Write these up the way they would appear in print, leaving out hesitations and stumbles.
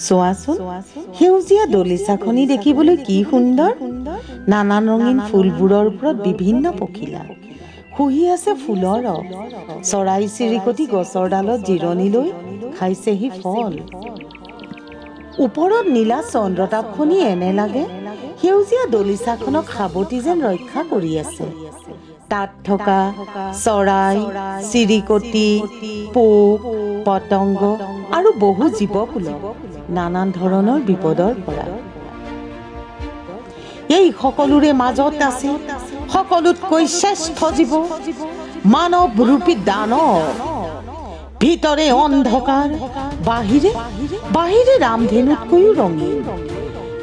চোৱাচোন সেউজীয়া দলিচাখনি দেখিবলৈ কি সুন্দৰ নানান ৰঙীন ফুলবোৰৰ ওপৰত বিভিন্ন পখিলা শুহি আছে ফুলৰ ৰস চৰাই চিৰিকটি গছৰ ডালত জিৰণি লৈ খাইছেহি ফল ওপৰত নীলা চন্দ্ৰতাপখনি এনে লাগে সেউজীয়া দলিচাখনক সাৱটি যেন ৰক্ষা কৰি আছে তাত থকা চৰাই চিৰিকটি পোক পতংগ আৰু বহু জীৱকুলক নানান ধৰণৰ বিপদৰ পৰা এই সকলোৰে মাজত আছে সকলোতকৈ শ্ৰেষ্ঠ জীৱ মানৱ ৰূপী দানৱ ভিতৰে অন্ধকাৰ বাহিৰে ৰামধেনুতকৈও ৰঙীন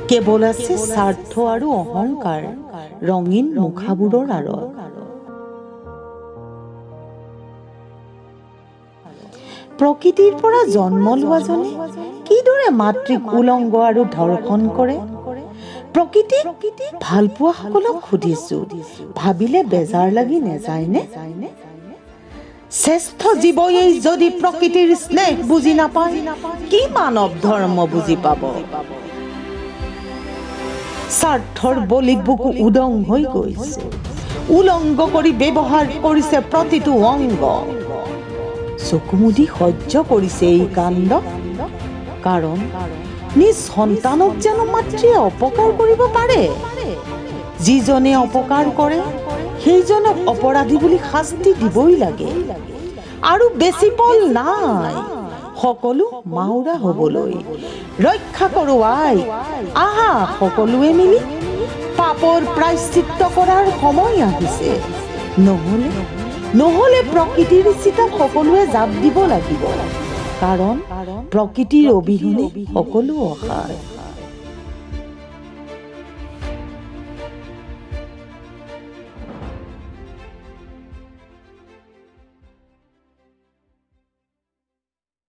কেৱল আছে স্বাৰ্থ আৰু অহংকাৰ ৰঙীন মুখাবোৰৰ আঁৰত প্ৰকৃতিৰ পৰা জন্ম লোৱাজনে কিদৰে মাতৃক উলংগ আৰু ধৰ্ষণ কৰে প্ৰকৃতিক ভাল পোৱা সকলক সুধিছো ভাবিলে বেজাৰ লাগি নেযায়নে শ্ৰেষ্ঠ জীৱই যদি প্ৰকৃতিৰ স্নেহ বুজি নাপায় কি মানৱ ধৰ্ম বুজি পাব স্বাৰ্থৰ বলিত বুকু উদং হৈ গৈছে উলংগ কৰি ব্যৱহাৰ কৰিছে প্ৰতিটো অংগ চকুমুদি সহ্য কৰিছে এই কাণ্ড কাৰণ নিজ সন্তানক যেন মাতৃয়ে অপকাৰ কৰিব পাৰে যিজনে অপকাৰ কৰে সেইজনক অপৰাধী বুলি শাস্তি দিবই লাগে আৰু বেছি পল নাই সকলো মাউৰা হ'বলৈ ৰক্ষা কৰো আই আহা সকলোৱে মিলি পাপৰ প্ৰায়শ্চিত্ত কৰাৰ সময় আহিছে নহলে প্ৰকৃতিৰ চিতাত সকলোৱে জাপ দিব লাগিব কাৰণ প্ৰকৃতিৰ অবিহনে সকলো অসাৰ